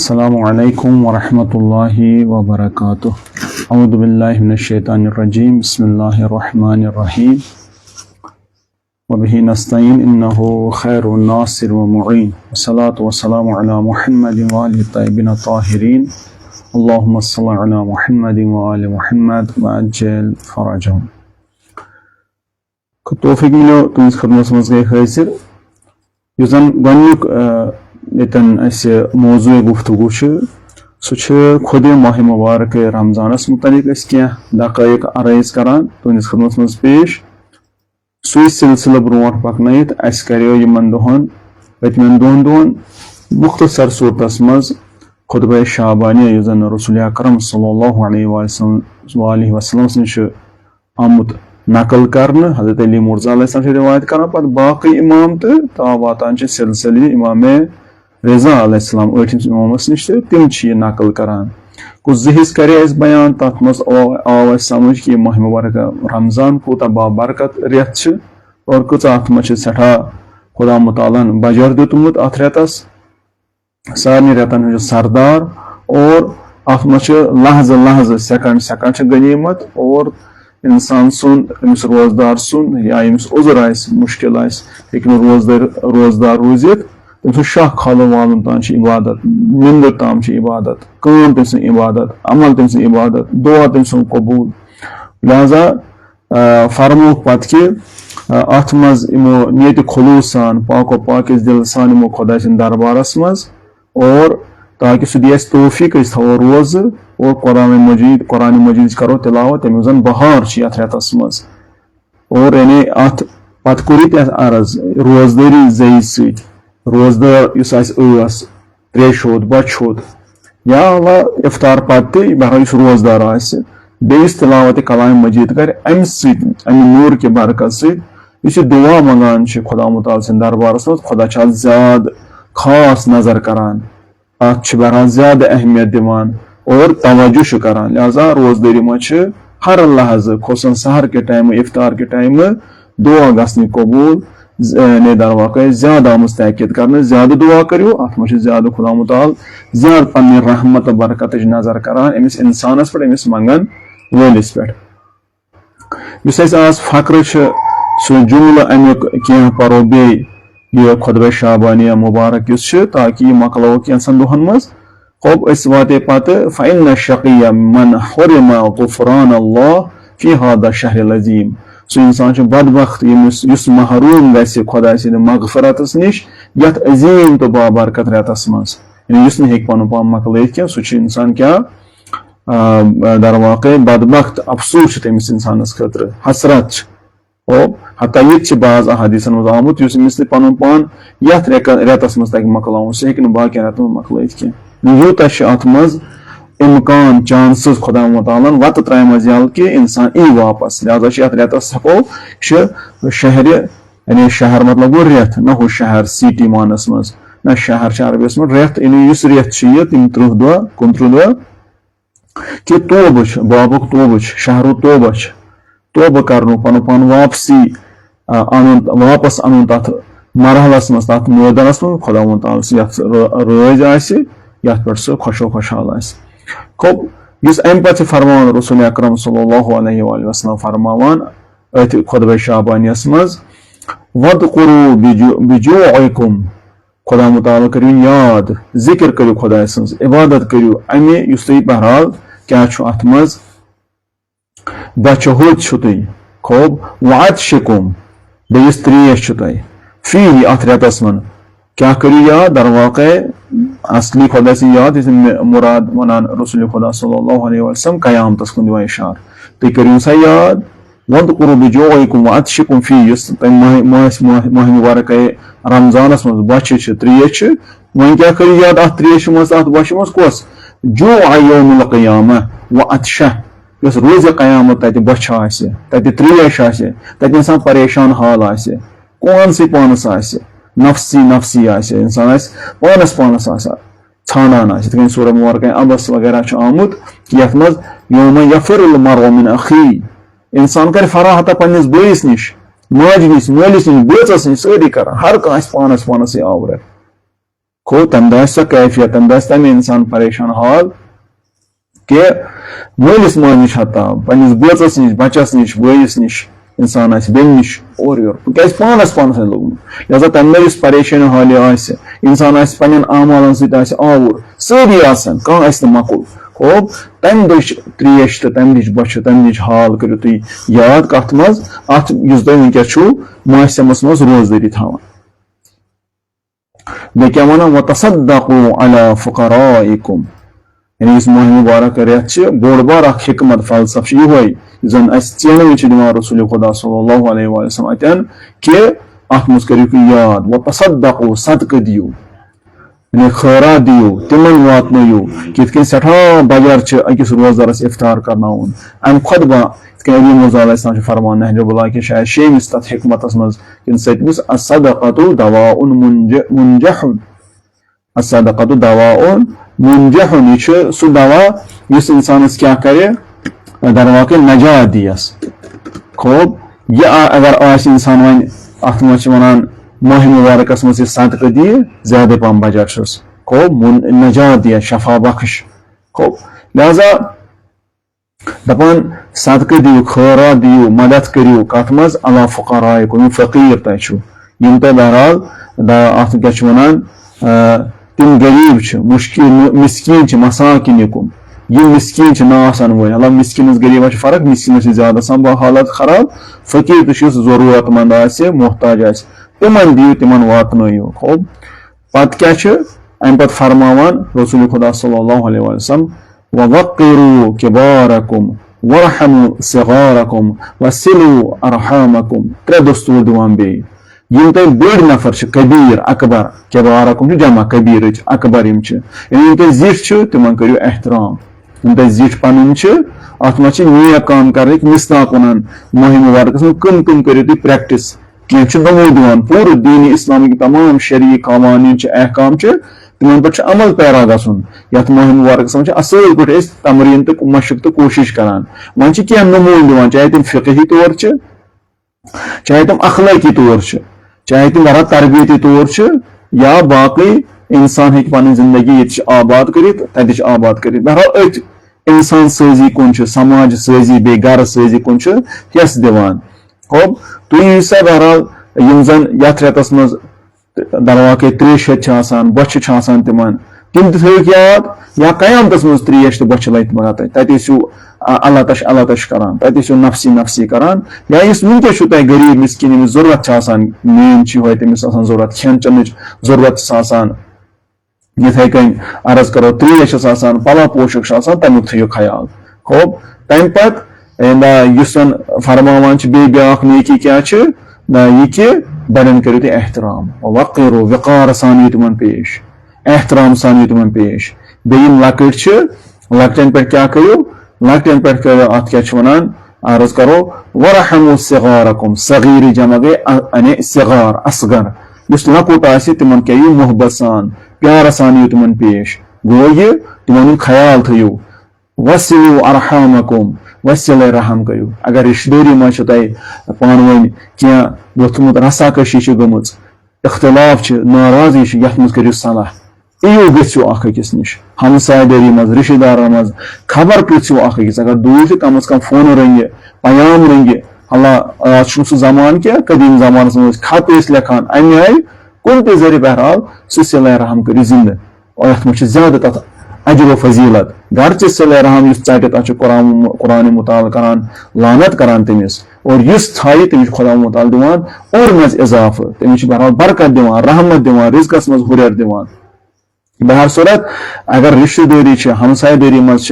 अस्सलामु अलैकुम वरहमतुल्लाहि वबरकातुह। औज़ु बिल्लाहि मिनश्शैतानिर रजीम। बिस्मिल्लाहिर रहमानिर रहीम। व बिही नस्तईन इन्नहु खैरुन नासिर व मुईन। वस्सलातु वस्सलामु अला मुहम्मदिन व आलिहि तय्यिबीन ताहिरीन। अल्लाहुम्मा सल्लि अला मुहम्मदिन व आलि मुहम्मद व अज्जिल फरजहुम। तौफीक मिलो तुझ खदमत मज गई हाजिर युस जन गोडनिक यतन असे मौजू गुफ्तगू सह खुद माह मुबारक रमजानस मुतलिक क्या दकायक अरज करान तुंदिस खदमत मज पेश सु सिलसिल ब्रोट पकनयित अस करो यमन दोहन पतमन दोहन मुख्तसर सूरतस मज खुतबा शाबानिया युस जन रसूल अकरम सल्लल्लाहु अलैहि वसल्लम निश आमुत नकल करने हजरत अली मुर्जा अलैहि रिवायत कर पे बाकी इमाम तो वातान सिलसिल इमाम रज़ा अलैहिस्सलाम इमामस निश तम नकल करान कुछ जहिस करे बयान तथ मज आव समझ कि माह मुबारक रमजान कूता बाबरकत रेत और कच अत मज सठा खुदा मुतालन बजर दुतमुत अत रेतस सारे रेतन हूँ सरदार और अत मज लहज लहज सेकंड सेकंड गनीमत और इंसान सुन अमिस रोजदार सुन या अमिस उजर मुश्किल रोजदार रूजित तम शाह खालन वालन तान इबादत निंदर ताम इबादत काम तम सं इबादत अमल तम सं इबादत दुआ तम सं कबूल लिहाजा फरमोक पत कि अत मज इमो नियत खुलूस सान पाको पाकिस दिल सान इमो खुदा सिंद दरबारस मज और ताकि सह दियस तौफीक थो रोज और कुरान मजीद करो तिलावत तमें जन बहार यथ रेतस मज और यानी अत पत कोर अर्ज रोजदारी जयी सत रोजदार इस त्रेश होत बच होत या अल्लाह इफ्तार पत बहर रोजदार बेस तिलावत कलाम मजीद कर अमि नूर के बरकत सह दुआ मंगान खुदा मुताल सिंद दरबारस मज खुदा ज्यादा खास नजर करान अत बहर ज्यादा अहमियत दिवान और तवज्जो करान। लिहाजा रोजदारी मज हर लहज खोसन सहर के टाइम इफ्तार के टाइम दुआ गसनी कबूल ने दरवाक़ ज्यादा मुस्तकीद कर ज्यादा दुआ करो अत मज ज्यादा खुदा मुताल ज्यादा पन्ने रहमत बरकत नजर करान अमिस इंसानस पे अमिस मंगन वलिस पे आज फक्र सह जुमल अमुक क्या परो बे यह खुतबा शाबानिया मुबारक ताकि मकलो कैंसन दुहन मज खब वाते पत फ़इन्न शक़िय मन हुरिम ग़ुफ़रान अल्लाह फ़ी हाज़ा शहर अज़ीम सह इंसान बदबख्त युस महरूम गस खुदा सिंद मग़फ़िरतस निश यथ अज़ीम तो बाबरकत रेतस मज युस न हेक पनुन पान मकलयित क्या सह इंसान क्या दरवाक़ बदबख्त अफसोस तमिस इंसानस खतर हसरत हत्ता ये बाज़ अहादीसन मज आमुत युस अमिस पनुन पान यथ रेतस मज तक मकलाउन सह हेक बाकियन रेतन मकलयित क्या यूता अत मज इम्कान चांसेस खुदा मुतालन वत त्राय मज यल कि इंसान ई वापस। लिहाजा अत रेतस हको शहर यानी शहर मतलब गो रेत न हो शहर सिटी मानस मज न शहर अरबियस मज रेत यानी युस रेत यह तम 30 दुआ 29 दुआ कि तोब बाबुक तोब शहर तोब तोब कर पन पान वापसी वापस अन तथ मरहलस मज तथ मैदानस मज खुदा मुताल रज यथ पे सह खुशो खुशहाल खब इस अम पे फरमान रसूल अकरम सल्लल्लाहु अलैहि वसल्लम फरमान अथ खुतबा शाबानियस मज वदकुरु बिजुइकुम खुदा मुताल करू याद जिक्र करू खुदा सन्स इबादत करू अमे युस तुम बहरहाल क्या अत मज बच होत तुम खब वअतशिकुम बेस त्रेश तुम फी अत रेतस मन क्या करू याद दरवाक़ असली खुदा से याद मुराद वनान रसूल खुदा सल्लल्लाहु अलैहि वसल्लम क़यामतस कुन दिवान इशार तुम करू सा याद वदकुरु बिजुइकुम वअतशिकुम फी युस माह मुबारक रमजानस मज बच त्रेश वन क्या करू याद अत त्रेश मज अत बच मज कस जो यौमुल क़ियामा वअतशा युस रोज़ क़यामत तत बच तत त्रेश तत इंसान परेशान हाल कौन सी पानस नफसी नफसी इंसान पानस पानस छानान सूरह मुबारक अबस वगैरह आमुत कि यथ मज यौम यफिरुल मरउ मिन अखी इंसान कर फराहता पन्निस बयस निश माज निश मोलिस निश बचस निश सारी कर हर कह पानस पानस आवर गो तम सो कैफियत तम तम इंसान परेशान हाल कि मलिस माज नश हता पन्निस बोचस नश बचस नश बयस नश इंसान बेन नश और योर क्या पानस पानस लोगमुत लिहाजा तम परेशानी हाल इंसान पन्न अमालन सवुर सारी कह मकुल खूब तम दिश त्रेश तो तम दिश बच तम दिश हाल करो तुम याद कत मज अत वनकस मासमस मज रोजदारी थवान बे क्या वन वतसद्दक़ू अला फुक़राइकुम यानी इस माह मुबारक रेत बोड़ बार हिकमत फलसफ ये जन चेन दिवान रसूल खुदा सल्लल्लाहु अलैहि वसल्लम अतन कि अत मज करू याद वतसद्दक़ू सदक़ दियो यानी खैरात दियो तिमन वातनो कित सठा बगर अकिस रोजदारस इफ्तार करनाउन अम खुद अली मुर्जा फरमान नहजुल्लाह कि शायद शेमिस तथ हिकमतस मज कि सतमिस अस्सदक़तु दवाउन मुंजहुन अस्सदक़तु दवाउन मुंजहुन यह सह दवा इस इंसानस क्या करे दरवाके नजात दियस खूब यह अगर आज इंसान वन अत मज वनान माह मुबारकस मज सदक़ दिए ज्यादा पम बजर खूब नजात दिया शफा बख्श खूब लिहाजा दपान सदक़ दियो खैरात दियो मदद करियो कत मज अला फुक़राइकुम फ़कीर तुम तुम बहरहाल अत क्या वनान तिम गरीब मुश्किल मिस्कीन मसाकिनिकुम ये मिस्कीन ना आसान वो अल्लाह मिस्किनस गरीब फर्क मिस्किनस ज्यादा हालत खराब फ़कीर तो जरूरतमंद मोहताज तिमन दियो तिमन वातनो खूब पत क्या अम पे फरमान रसूल खुदा सल्लल्लाहु अलैहि वसल्लम ववक़्क़िरू किबारकुम वरहमू सिगारकुम वसिलू अरहामकुम त्रे दस्तूर दिवान बे यम तुम बड़ नफर कबीर अकबर किबारकुम जमा कबीर अकबर यम तुम जिठ तिमन करियो एहतराम यम तुम जिठ पन अत मे नेक काम कर मिसदाक वन माह मुबारकस कम कम करियो तुम प्रैक्टिस कह दमो दिवान पूरे दीन इस्लाम की तमाम शरी कवानीन अहकाम तिमन पे अमल पैरा गन ये माह मुबारकस मज असल पे तमरीन तो मशक तो कोशिश करान वन कह नमून दिवान चाहे तुम फ़िक़ही तौर चाहे तुम अखलाकी तौर चाहे तुम वरा तरबियती तौर या बाकी इंसान हेक पन जिंदगी ये आबाद कर आबाद कर बहरहाल अथ इंसान साजी कुन समाज साजी बे गर साजी कुन हिस दिवान खूब तुम सा बहरहाल यम जन यथ रेतस मज दरवाके त्रेश बच तिमन तिम थक याद या कयामतस मज त्रेश तो बच लत मगर तू अल्लाह तश करान तू नफसी नफसी करान या इस वनकस तुम गरीब मिस्किन जरूरत मेन ये तमिस जरूरत खेन चन जरूरत ये कन अर्ज करो त्रेश पला पोशक तमुक थो ख्याल खूब तम पे फरमान बे ब्या नेकी क्या यह कि बड़न करो तुम एहतराम वक़्क़िरू वक़ार सान तुम पेश एहतराम सान तुम पेश बेम लकट लकटन पे क्या करो लकटन पे करो अत क्या वनान अर्ज करो वरहमू सिगारकुम सगीर जमा गए सिगार असगर इस लकुट तिमन क्या मोहब्बत सान प्यार सान तुम पेश गो ये तुम ख्याल थो वसिलू अरहामकुम वसिल रहम करू अगर रिश्तेदारी मज पान वन क्या वोथमुत रसाकशी गम इख्तलाफ नाराजी ये मज करू सलाह यो गो अकिस नश हमसायदारी मज रिश्तेदार मज खबर पृथ्व अकिस अगर दूर कम अज कम फोन रंगे पयाम रंगे अल्लाह आज सह जमान क्या कदीम जमान मज खत लिखान अमे आय कुन ते जरिए बहरहाल सिल रहम करू जिंद और अत मे ज्यादा तथ अजर व फजीलत घर सिल रहम चट तथ कुरान मुताल करान लानत करान तमिस और इस थाई तमिस खुदा मुताल दिवान और मज इजाफ तमिस बहरहाल बरकत दिवान रहमत दिवान रिज़्क़स मज हुरियर दिवान बहर सूरत अगर रिश्तेदारी हमसायदारी मज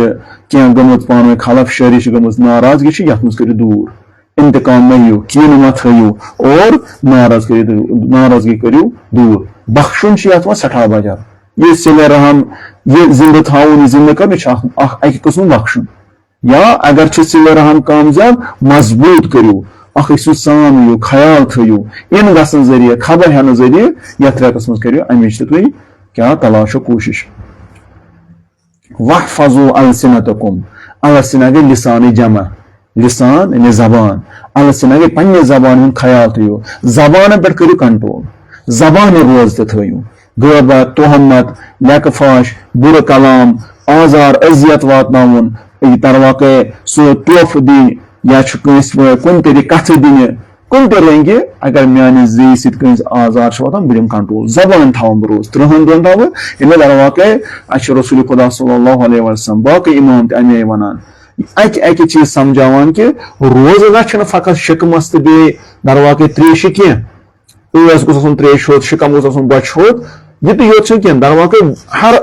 क्या गमुत पान खलफ शरी गमुत नाराजगी ये मज करू दूर इंतकाम मो कीन मत थो और नाराजगी करू दूर बख्शुन ये सठा बजार ये सिल रहम ये जिंद थाउन जिंद कर अक कस्म बख्शुन या अगर सिल रहम कामयाब मजबूत करू अखु सान ख्याल थो इन गसन जरिए खबर हेन जरिए यथ रेतस मज करू अमिच तुम क्या तलाशो कोशिश वहफज़ू अलसिनतकुम अलसिना गई लिसान जमा लिसान यानी जबान अलसिना गई पन्ने जबान ख्याल थो जबान पे करू कंट्रोल जबान रोज थो गैबत, तोहमत, लेकफाश, बुर कलाम, आजार, अजियत वातनावन, दर वाक़े सो तोहफ दी या कुन तरीके कथ दिन कुन रंगे अगर माने जी सत आजार वातान बह कंट्रोल जबान थवन बह रोज 30 दिन थव ये दर वाक़े रसूल खुदा सल्लल्लाहु अलैहि वसल्लम बाकी इमाम अमे वन अक चीज समझावान कि रोजा फ़कत शिकमस तो बे दर वाक़े त्रेश कह गोस त्रेश होत शिकम गोस बच होत यह तो योत कह दर वाक़े हर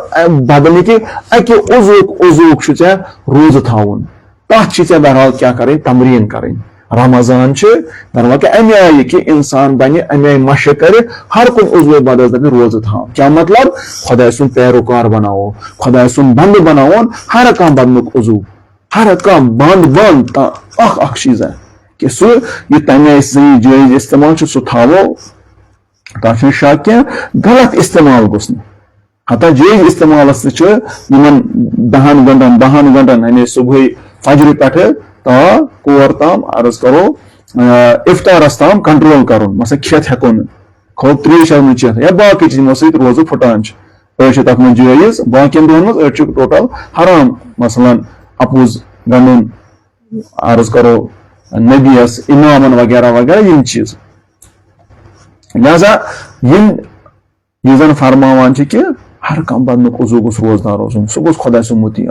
बदल कि अक उजूक ऐ रोज थवन तथ बहरहाल क्या करें तमरीन करें रमजान दर वाक़े अमे आय कि इंसान बने अमे मशक कर हर कुन उजव बदल दप रोज था क्या मतलब खुदा सुन पैरोकार बनाओ खुदा सुन बंद बनाओ हर कह बदनुक उजव हर कह बंद बंद अख चीज है कि सह यह तमे सही जायज इस्तेमाल सह थवो तथ शक क्या गलत इस्तेमाल गोस हता जायज इस्तेमाल 10 घंटन हमें सुबह फजर पे ता कोर ताम अर्ज करो इफ्तारस ताम कंट्रोल कर मसा खेत हेको खूब त्रेश चेत या बाकी चीजों सत रोज फुटान तथ में जायज बाकी दोहन मज टोटल हराम मसलन अपूज गंदन अर्ज करो नबियस इमामन वगैरह वगैरह यम चीज लिहाजा यह फरमान कि हर कम बंद उजू गोस रोजदार रोजन सह गोस खुदा सुन मुती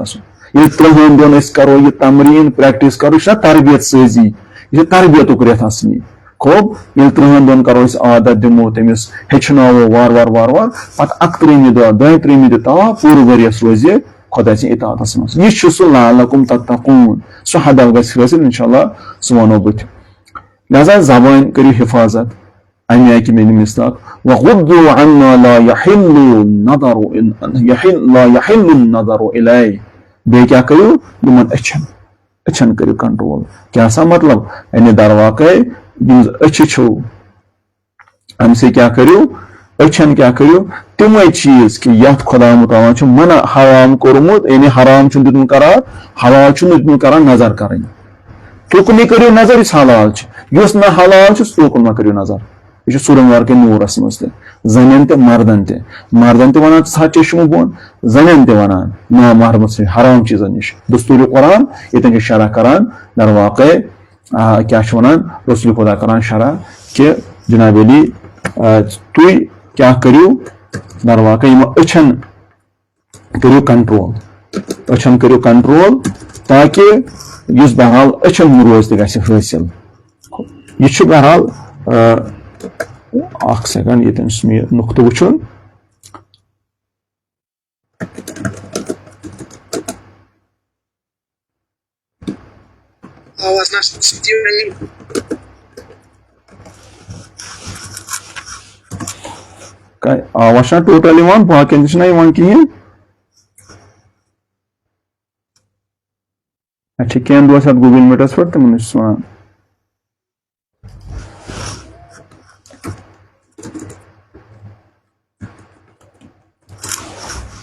ये 30 दिन करो यह तमरीन प्रैक्टिस करो यह तरबियत सजी यह तरबियत रेत असली खूब ये 30 दिन करो आदत दिमो तमिस हेचनावो वार वार वार वार पत 31 दह 32 दह पूरे वरियस रोज खुदा इताअतस मज यह सह लअल्लकुम तत्तकून सह हदफ गि हासिल इंशाअल्लाह सह वनो बत लिहाजा जबान करियो हिफाजत अमे आय कि मे मिस्ताक वगुद्दू अन्ना ला यहिल्लु नज़रु इलै बे क्या करो यमन अच्छन करो कंट्रोल क्या सा मतलब यानी दर वाक़े अच्छ अम से क्या करो अच्छन क्या करो तम चीज कि यथ खुदा मुताला मना हराम कोरमुत यानी हराम दिन करार हलाल दिन करार नजर करें तुकन करो नजर इस हलाल ना हलाल तुकन मा करो नजर यह सूरमवार के नूरस मज जन तो मर्दन वन सा चश्म बोन जन वन ना महरम से हराम चीजन नश दस्तूर कुरान ये शरह करान दर वाक़े क्या वन रसूल खुदा करान शरह कि जनाब अली तुई क्या करो दर वाक़े अच्छन करो कंट्रोल ताकि बहरहाल अच्छन रोज तक हासिल यह बहरहाल सेकंड ये नुक्त वुचन आवाज टोटल बाकी कहें अच्छा कैन दोस्त गूगल मीटस पे तमन वन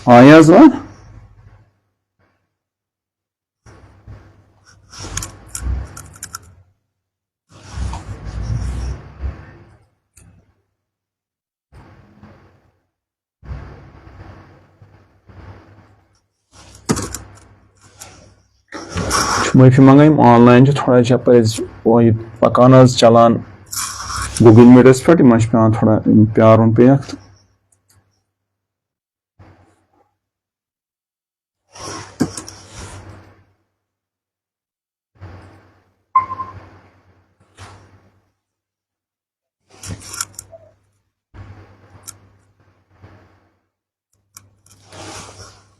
आयाज वन माफी मंगाई ऑनलाइन थोड़ा यह पकान चलान गूगल मीटस पे पे थोड़ा प्यार पे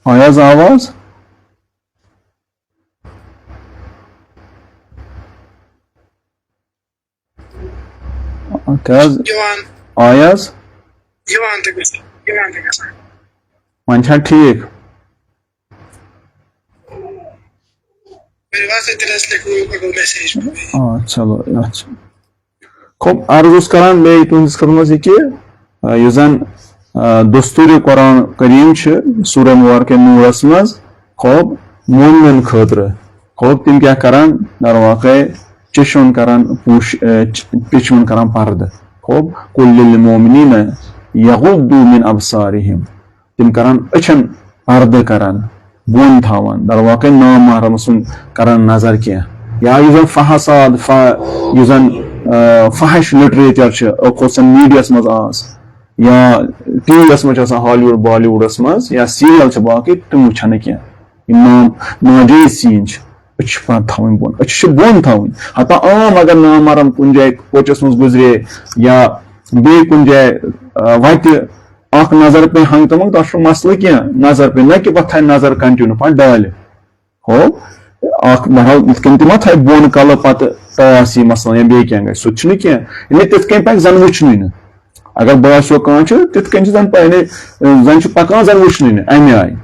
आयाज आवाज आयाज वन ठीक चलो अच्छा खूब अर्ज करान मे तुहस खदमत कि जन दस्तूर कुरान करीम सूरह मुबारक नूरस मज खूब मोमिन खतर खूब तम क्या करान दर वाक़े चश्मन करान पिछवन करान पर्द खूब कुल लिल मोमिनीन यगुद्दू मिन अबसारिहिम, तिम करान अछन पर्द करान बोन थावन दर वाकई नाम महरम सुन करान नजर क्या या युजन फहसाद युजन फहश लिटरेचर खोसन मीडियस मज आज या टीवीएस मज हॉलीवुड बॉलीवुडस मज या सीरियल बाकी तुम वुछन क्या नाम नाजायज सीन थवन बोन बोन थवन हता आम अगर नाम महरम कुन जाए कोचस मज गुजरे या बे कुन जाए वत अख नजर पे हंग तमंग तो मसल क्या नजर पे न कि पथ नजर कंटिन्यू पे डाल हो अख बहरहाल इतकन तम थ बोन कल पे टास मसल या बे क्या गई सह क्या तिथ पे जन वुचन अगर बासो कह तिथ जन पे जन पकान जन वुचन अमे आय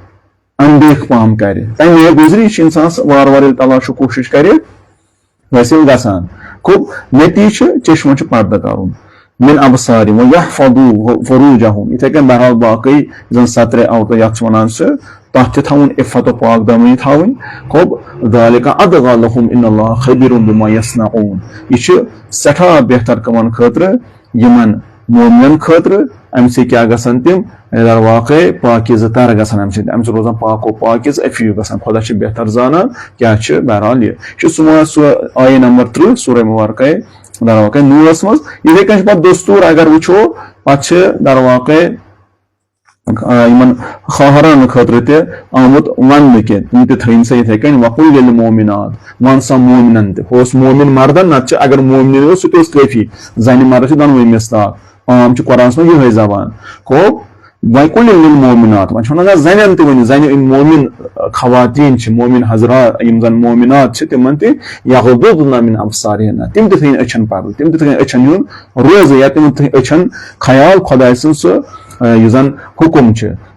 अनदेख पहम कर तमे गुजरी इंसान वार वार तलाश कोशिश कर वैसे गसान खूब नतीज चश्म पर्दा कर मिन अबसारिहिम व यहफज़ू फुरूजहुम इथे कन बहरहाल बाकी जन सत्र औत यथ वनान तथ थवन इफ़्फ़त व पाक दमनी थवन खूब ज़ालिका अदगा लहुम इन्नल्लाह खबीरुम बिमा यसनऊन यह सठा बेहतर कमन खतर यमन मोमिनन खतर अम से क्या गसन तिम दर वाकई पाकिज़ तर गसन अम से रोजान पाक व पाकिज़ अफीफ गसन खुदा बेहतर जाना क्या बहरहाल यह आय नंबर 3 सूरह मुबारक दर वाकई नूरस मज इथे कन पे दस्तूर अगर वो पे दर वाकई खाहरान खतर तमुत वन कह तुम थन सा इथे कन वकुल लिल मोमिनात वन सा मोमिनन तोस मोमिन मर्दन नत अगर मोमिन सह काफी जन मर्द दोनवे मिसदाक आम कुरान में यह जबान हो वकुल लिल मोमिनात वन जन तन जन मोमिन खवातीन मोमिन हजरा जन मोमिनात तिमन तगुद्दुना मिन अबसारिहिन तिम थन अछन पर्द तिम थन अछन हुन रोज या तिम अछन ख्याल खुदा जन हुकुम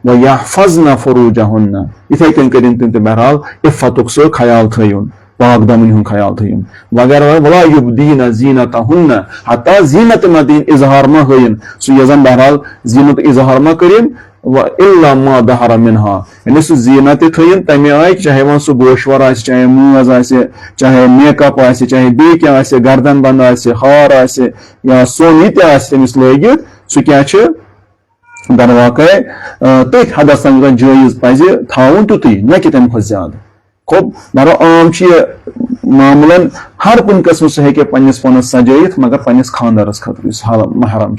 व यहफज़ना फुरूजहुन्न इथे कन करिन तिम बहरहाल इफ़्फ़तुक सह ख्याल थयुन पाक दमन हुन ख्याल थयुन वगैरह वला युब्दीना ज़ीनतहुन्न हत्ता ज़ीनत मदीन इजहार मा हयन सह यजन बहरहाल ज़ीनत इजहार मा करिन व इल्ला मा दहर मिनहा यानी सह ज़ीनत थयुन तमे आय चाहे वन सह गोशवर आसे चाहे मूज आसे चाहे मेकअप आसे चाहे बे क्या आसे गर्दन बंद आसे हार आसे या सोन ये आसे तमिस लगित सह क्या दर वाकई तथ हदस तम जायज पज थवन तुती न कि तम ज्यादा खूब मरो आम मामूलन हर कुन कस्म सह हे पन्निस पनस सजाइत मगर पन्निस खानदारस खतर महरम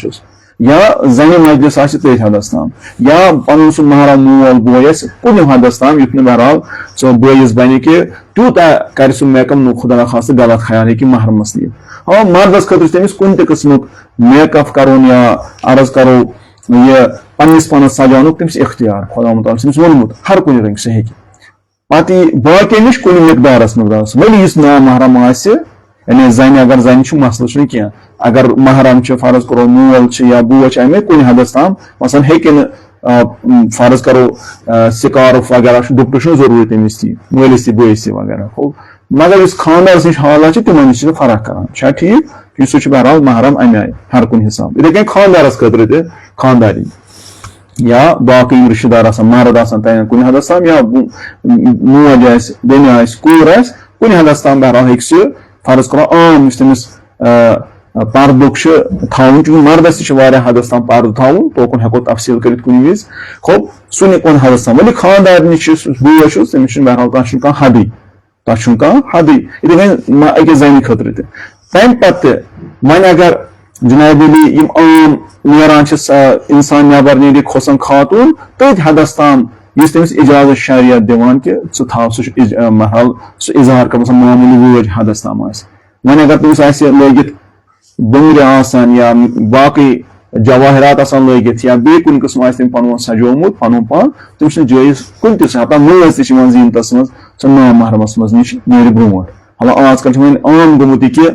या जन मजलिस आस तथ हदस तम या पन सह महरम मोल बोय कुन हदस तम युथ बहरहाल सो बोयस बन कि तूता कर सह मेकअप नो खुदा खास गलत ख्याल कि महरमस नी हाँ मर्दस खतर तमिस कुन कस्म मेकअप करो या अर्ज करो यह पन्निस पनस सजान तमिस इख्तियार खुदा तमिस वोनमुत हर कुन रंग सह पे बाकी नश कुन मकदारस वली इस ना महरम यानी जन अगर जन मसल क्या अगर महरम फर्ज करो मोल या बोच अमे कुन हदस तम मसन हेकन फर्ज करो सिकारफ वगैरह दुपट जरूरी तमिस ती मलिस बोस वगैरह मगर इस खानदार नश हालात तिमन नश फर्क करान ठीक सह बहरहाल महरम अमे आय हर कुन हिसाब इथे कन खानदारस खतर खानदारी या बाकी रिश्तेदार मर्द कुन हदस तम या मोज बेन कूर कुन हदस तम बहरहाल हे फर्ज करो आम तमिस पर्दुक थवन चूंकि मर्दस हदस तम पर्द थवन तोकुन हेको तफसील कर कुन विज खूब सुन कुन हदस तम वली खानदार नश बोश तमिस बहरहाल तथ कह हदी इथे कन अकिस जन खतर तम पे वन अगर जनाब आम नीरान इंसान नबर नीर खोसन खातून तथ हदस तम तमिस इजाजत शरियत दिवान कि थव बहरहाल सह इजहार कर मामूली वोज हदस तम वन अगर तमिस लगित बुंगरे आसान या बाकी जवाहरात आसान लगित या बे कुन किस्म तम पन सजोमुत पन पान तमिस जायज कुन हता मोज तीनतस मज सह नाम महरमस मज नश नीर ब्रोट हाँ आजकल आम गोमुत कि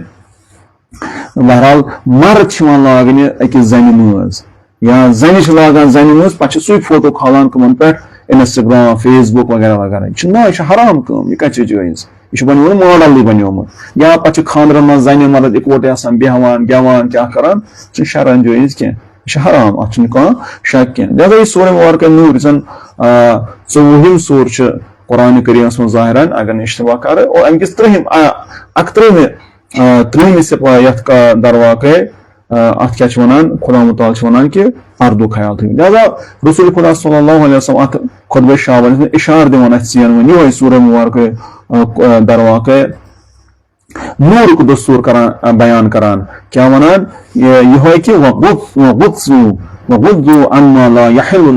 बहरहाल मर्द लागन अकिस जन मज या जन लागान जन मज पे सू फोटो खालान कमन पे इंस्टाग्राम फेसबुक वगैरह वगैरह ना यह हराम कम यह कत जायज यह बनो मॉडल बनोमुत या पे खानदरन मज जन मर्द इकवटे बेहवान गेवान क्या करान सह शरन जायज कह यह हराम अत शक कह लिहाजा यह सूरह मुबारक नूर जन 14 सूर कुरान करीम मज ज़ाहिरन अगर इश्तबा कर और अमकिस 3 अक्तरह में 3 यथ का दर वाकई अत क्या वनान खुदा मुताल वनान कि पर्दो ख्याल थो लिहाजा रसूल खुदा सल्लल्लाहु अलैहि वसल्लम अत खुतबे शाबान में इशार दिवान चीन वन ये सूरह मुबारक दरवाक़ नूर को दस्तूर करान बयान करान क्या वनान यह कि वगुद्दु अम्मा ला यहिल्लु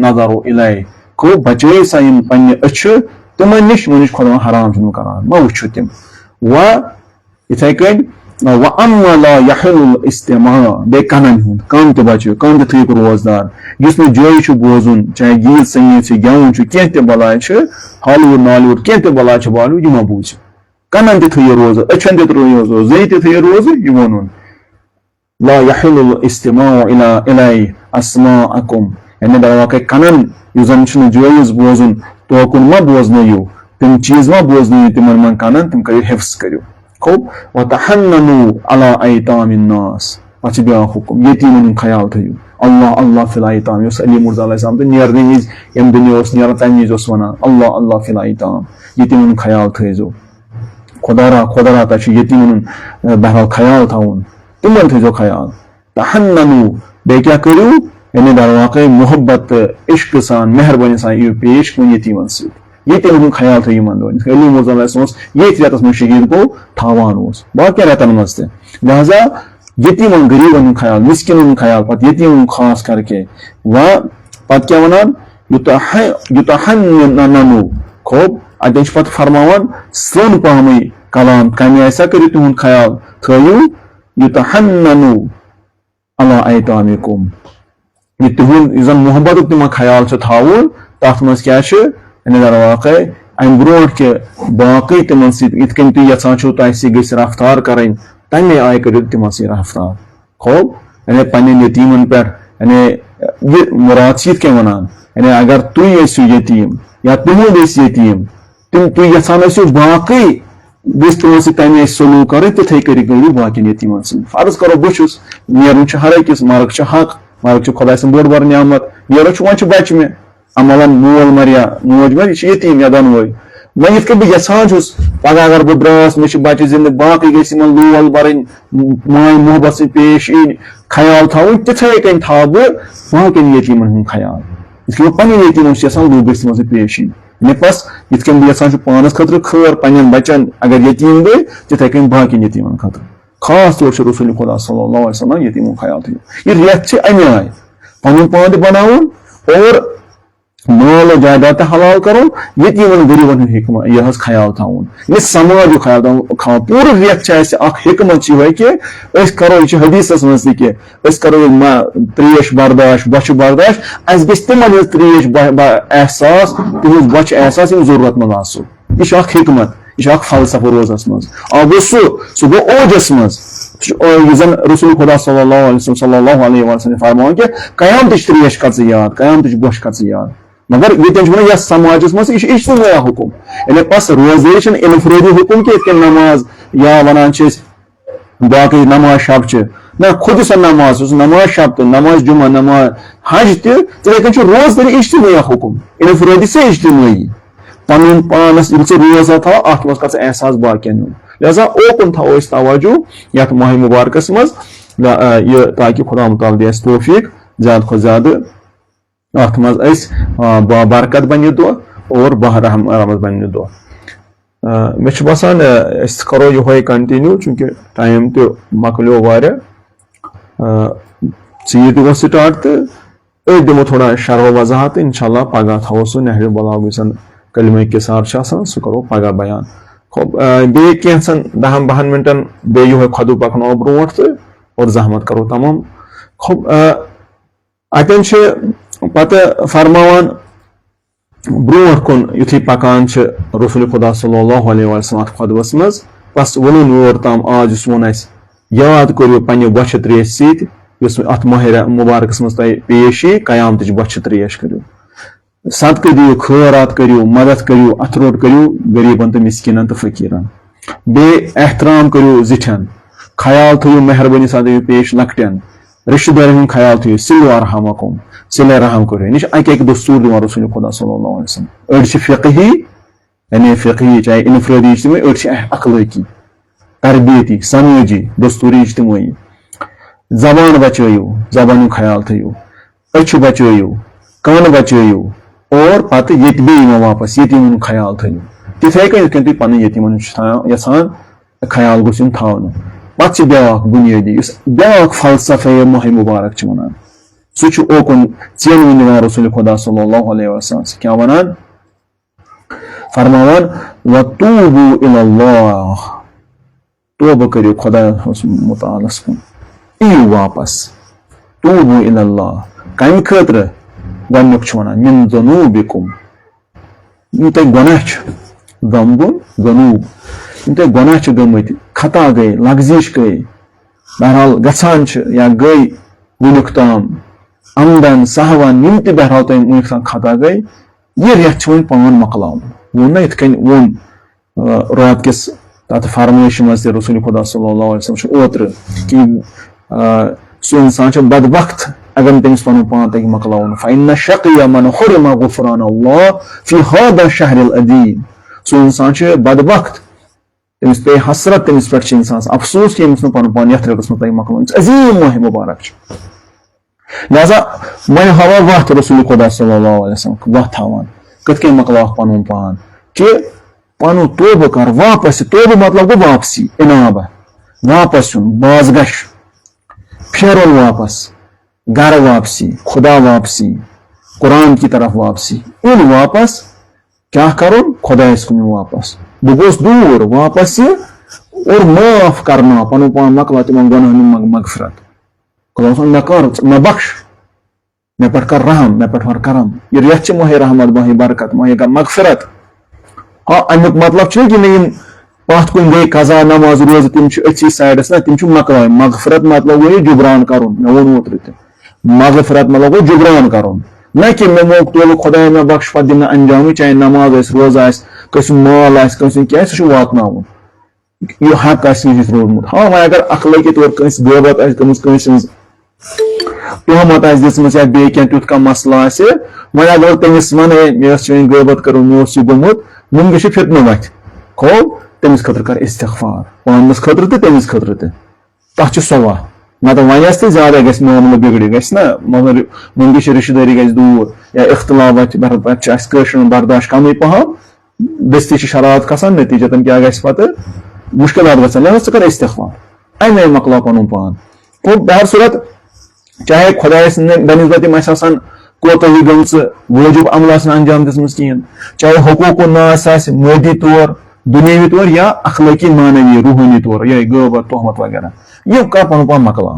नज़रु इलैहि को बचे सा यम पन्ने अछ तिमन निश वनिश खुदा हराम छन करान मा वुछु तिम व इथे कन व अम्मा ला यहिल्लु इस्तिमा बे कनन हुन कान ते बचो कान ते थी रोजदार जिसने जोई छु बोजुन चाहे गीत संगीत से गाउन छु के ते बलाय छ हॉलीवुड नॉलीवुड के ते बलाय छ बालू यमा बूझ कनन ते थी रोज अछन ते रोज जई ते थी रोज यवनुन ला यहिल्लु इस्तिमा इलैहि अस्माअकुम यानी दरवाके कनन युजन छु जोईस बोजुन तो कुन मा बोजनयु तिम चीज मा बोजनयु तिमन मन कनन तिम करियो हिफ्स करियो खूब वतहन्ननु अला ऐतामिन नास पछ बिया हुकुम यतीमन ख्याल थयु अल्लाह अल्लाह फिल ऐताम यस अली मुर्जा अलैहि सलाम तो नियर निज यम दुनिया ओस नियर तन निज ओस वना अल्लाह अल्लाह फिल ऐताम यतीमन ख्याल थयजो खुदारा ता छु यतीमन बहरहाल ख्याल थाउन तिमन थयजो ख्याल तहन्ननु बे क्या करियो यानी दरवाक़े मोहब्बत इश्क सान मेहरबानी सान यु पेश कुन यतीमन से यतीमन ख्याल थो यमन दोन अली मुर्जा अलैहि सलाम ये रेतस में शहीद को थावान ओस बाकी रेतन मस्त लिहाजा यतीमन गरीबन ख्याल मिस्किन ख्याल पत यतीम खास करके व पत क्या वनान युतहन्ननु खूब अदेश पत फरमावन सन पहमी कलाम कमी ऐसा करी तुम ख्याल थयु युतहन्ननु अला ऐतामिकुम ये तुम इजन मोहब्बत तुम ख्याल छ थावुन तथ मस क्या छ यानी दरवाक़े अम ब्रोट के बाकी तिमन सि इतकन तु यछान छु तसी गस रफ्तार करन तमे आय करियो तिमन सि रफ्तार खूब यानी पन्ने यतीमन पर यानी ये मुराद सीत के वनान यानी अगर तु यसु यतीम या तुम देस यतीम तु यछान असु बाकी गस तुम सि तमे सलूक करे तथे करि गयो बाकी यतीमन सि फर्ज करो बुछुस नेरन छ हर किस मार्ग छ हक मार्ग छ खुदा सं बोड बर नियामत नेरो छ वंच बच में अमलन मोल मरिया मोज मर यतीम या दनवय मैं इत बह यछान पगह अगर बह द्रास मे बच्चे जिंदगी बाकी गई लोल बरन माय मोहब्बत से पेश इन ख्याल थावन तिथे कन था बह बाकी यतीमन हूं ख्याल इत पन्न यतीम लोग गई पेश इन मे बस इत बह यछान पानस खतर खर पन्न बचन अगर यतीम गई तिथे कन बाकी यतीमन खतर खास तौर से रसूल खुदा सल्लल्लाहु अलैहि वसल्लम यतीम ख्याल थो यह रेत अमे आय पन पान बनावन और माल जायदाद हलाल करो यतीमन गरीबन हिकमत यह ख्याल थावन ये समाज ख्याल थावन पूरे रेत हिकमत यह कि करो यह हदीस मज कि करो त्रेश बर्दाश्त बच बर्दाश्त अस गि तिमन त्रेश एहसास तुज बच एहसास जरूरत मज आसो यह हिकमत यह फलसफा रोजस मज आ गो सह गो ओजस मज जन रसूल खुदा सल्लल्लाहु अलैहि वसल्लम फरमान कि कयामत त्रेश कर याद कयामत बश कर याद मगर ये समाज मज इज्तिमाई हुकुम यानी बस रोजे इनफरादी हुकुम कि नमाज या वनान बाकी नमाज शब ना खुद सा नमाज शब तो नमाज जुमा नमाज हज तक रोजदारी इज्तिमाई हुकुम इनफरादी से इज्तिमाई पन पानस रोजा था अत मज कर एहसास बाकियन लिहाजा ओकुन थो तवज्जो यथ माह मुबारकस मज ताकि खुदा मुताल दे तौफीक ज्यादा खुद ज्यादा अत मज बरकत बन दह और बाह रहमत बन दह मे बसान करो यह कंटिन्यू चूंकि टाइम तो मकलो चीज गो स्टार्ट तो दिमो थोड़ा शरह वजाहत इंशाल्लाह पगह थो सह नहर बलाग यस कलमे किसार सह करो पगह बयान बे कैसन 10-12 मिनटन बे यह खुद पकनो ब्रोट तो और जहमत करो तमाम खूब अतन पत फरमान ब्रोट कुन युथि पकान रसूल खुदा सल्लल्लाहु अलैहि वसल्लम खुदबस मज बस वोन योर ताम आज वन याद करो पन्ने बच त्रेश सत अत माह मुबारकस मज तह पेश कयामत बच त्रेश करो सदक़ दियो खैरात करो मदद करो अथरोट करो गरीबन तो मिस्किनन तो फकीरन बे एहतराम करो जिठन ख्याल थो मेहरबानी सान पेश लकटन रिश्तेदार हूं ख्याल थो सिलो अरहमकुम सिले रहम करो निश एक दस्तूर दिवान रसूल खुदा सल्लल्लाहु अलैहि वसल्लम अड़ फिक़ही यानी फिक़ही चाहे इनफरादी इज्तिमाई अड़ अखलाकी तरबियती समाजी दस्तूरी इज्तिमाई जबान बचो, जबान ख्याल थो, अच बचो, कान बचो, और पत ये वापस यतीमन ख्याल थो। तिथे कन तुम पन यतीमन यसान ख्याल गुस थवन। पे ब्या बुनियादी ब्या फलसफे माह मुबारक वन सह ओकुन चेन वन रसूल खुदा सल्लल्लाहु अलैहि वसल्लम क्या वन फरमान वतूबू इलल्लाह, तोबा करो खुदा मुतालस कुन, इयू वापस, तूबू इलल्लाह कम खतर गनुक वन मिन ज़ुनूबिकुम, यम तुम गुनाह ज़म्बुन ज़ुनूब, यम तुम गुनाह गमत, खता गई, लग्जिश गई, बहरहाल गसान या गई वुनुक ताम अमदन सहवन यम त बहरहाल तुम वुनुक ताम खता गई, ये रेत वन पान मकलावन वोन ना इत वोन रात किस तथ फरमाइश मज रसूल खुदा सल्लल्लाहु अलैहि वसल्लम ओत्र कि सो इंसान बदबख्त अगर तमिस पन पान तक मकलावन फ़इन्न शक़िय मन हुरिम गुफ़रान अल्लाह फ़ी हादा शहरिल अज़ीम, सो इंसान बदबख्त तमिस पे हसरत तमिस पे इंसान अफसोस कि यमिस पन पान यथ रेतस मत मकलावन अज़ीम माह मुबारक। लिहाजा वन हवा वत रसूल खुदा सल्लल्लाहु अलैहि वसल्लम वत थवान कत मकलाव पन पान कि पन तोब कर वापस, तोब मतलब गो वापसी इनाब वापस बाजगश फेरुन वापस, घर वापसी, खुदा वापसी, कुरान की तरफ वापसी, इन वापस क्या करो खुदा कुन वापस बह गोस दूर वापस और माफ करना पन पान मकला तिम गुनाह मगफरत खुदा मे कर मे बख्श मे पे कर रहम मे पे कर करम, ये रेत माह रहमत माह बरकत माह मगफरत। हाँ अमुक मतलब कि मे पत कुन गई कजा नमाज रोज तिम अच्छी साइडस ना तिम मकला, मगफरत मतलब गई जुबरान कर मे वो ओत्र मगफरत मतलब गई जुबरान कर न कि मे मोक तोल खुदा मे बख्श पे दिन अंजाम, चाहे नमाज रोज कस माल क्या सह वातन यह हक रोजमुत। हाँ वह अगर अखलाकी तौर कस गबत कस तोहमत दिसम या बे तुथ कह मसला वह अगर तमिस वन मे गबत कर मे गुमुत वन गे फितन वथ खो तमिस खतर कर इस्तिगफार पानस खतर तो तमिस खतर तथ सवा मतलब वनस तो ज्यादा गस मामल बिगड़ गस ना मगर वन गे रिश्तेदारी गस दूर या इख्तलाफ पे बर्दाश्त कम पहम दस्ती शरारत खसान नतीजतन क्या गस पे मुश्किल गसान लिहाजा सह कर इस्तिगफार अमे मकला पन पान। तो बहर सूरत चाहे खुदा बनस्बत कोताही गम वाजिब अमल अंजाम दिसमस कहें, चाहे हुकूक नास मादी तौर दुनियावी तौर या अखलाकी मानवी रूहानी तौर या गबत तोहमत वगैरह, यह कर पन पान मकला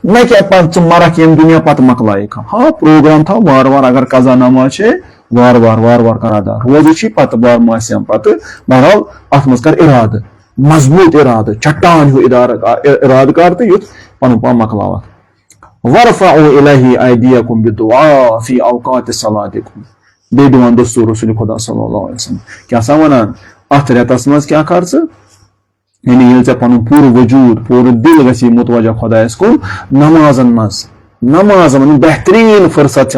न क्या पे मरक यम दुनिया पे मकल। हाँ प्रोग्राम था वार वार अगर कजा नमाज वार वार कर अदा रोज पे बार मासम पे बहरहाल अत मज कर इराद मजबूत इराद चट्टान हूँ इराद कर तो युथ पन पान मकलावत। वरफ़अू इलैहि अयदियकुम बिदुआ फी औक़ाति सलातिकुम, बे दुआन दस्तूर रसूल खुदा सल्लल्लाहु अलैहि वसल्लम क्या सा वनान अत रेतस मज क्या कर यानी ये पन पूर वजूद पूर दिल गसी मुतवजा खुदायस कुन नमाजन मज, नमाज मन बेहतरीन फुर्सत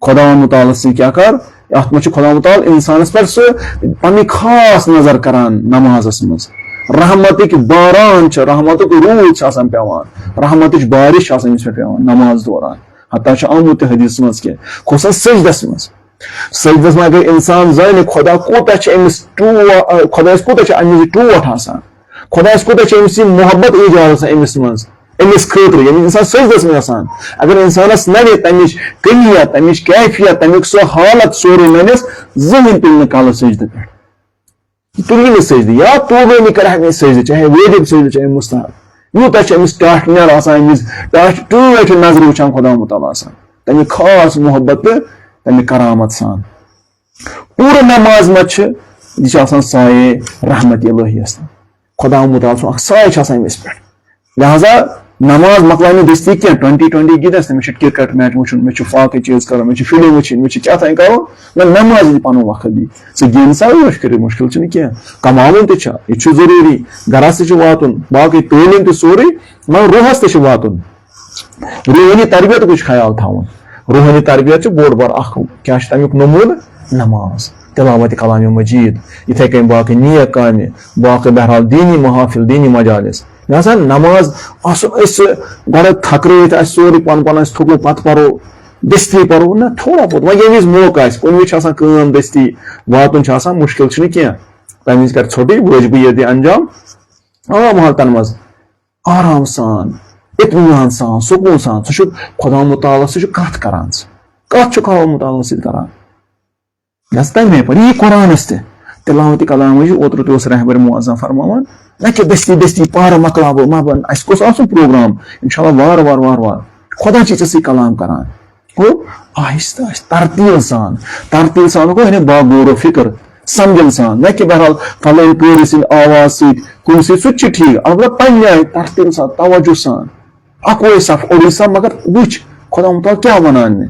खुदा मुताल से क्या कर अत मज खुदा मुताल इंसानस पर पन खास नजर करान नमाजस मज रहमत बारान रहमत रूद पेवान रहमत बारिश पे नमाज दौरान हत्ता आमुत हदीस मज के खुसा सजदस मज सजदस में अगर इंसान जान खुदा कोता खुदा कोता अमिज टोट आसान खुदा कोता अमिस मोहब्बत ईजाद अमिस मज अमिस खतर यानी इंसान सजदस में आसान अगर इंसानस नवे तमिश कमियत तमिश कैफियत तमिक सो हालत सोरे ननिस जहन तुल कल सजद पे तुल सजद या तोबे कर हमें सजद चाहे वाजिब सजद चाहे मुस्तहब यूत अमिस टाट नर अमिस टाट टूट नजर वुचान खुदा मुताला तमि खास मोहब्बत तमि करामत सान पूरे नमाज मज यह साये रहमत इलाही खुदा मुताला साये अमिस पे। लिहाजा नमाज मकलाने दस्ती क्या 2020 गिदस मे क्रिकेट मैच वुचन मे फाक चीज कर मे फिल्म वुचन मे क्या करो नमाज पन वक्त दी सह गिन सा कर मुश्किल क्या कमावन यह जरूरी गरस वातुन बाकी तलीम तो सोरे मगर रूहस ते वातुन रूहानी तरबियत कुछ ख्याल थवन रूहानी तरबियत बोड़ बार क्या तमिक नमून नमाज तिलावत कलाम मजीद इथे कन बाकी नियत काम बाकी बहरहाल दीनी महाफिल दीनी मजालिस लिहाजा नमाज गो थकरत सोरे पन पन थोको पत परो दस्ती परो ना थोड़ा बहुत वह ये मौका कुन वि दस्ती वातुन मुश्किल क्या तम वि कर छोटी बोझ बह ये अंजाम आम हालतन मज आराम सान इत्मीनान सान सुकून सान सह खुदा मुताला सह कत करान कत खुदा मुताला सत करान तमे पर यह कुरानस तिलावत कलाम ओत्र रहबर मुअज़्ज़म फरमान ना कि दस्ती दस्ती पार मकलाबो मबन गोस प्रोग्राम इंशाल्लाह वार वार वार वार खुदा चे कलाम करान गो आहिस्ता तरतील सान गो यानी बागौर फिक्र समझन सान ना कि बहरहाल फलान पूरी सिंह आवाज सुन सह ठीक अलबत्ता पन्ने आय तरतील सान तवज्जो सान अकवे सफ ओडिसा मगर वुच खुदा मुताला क्या वनान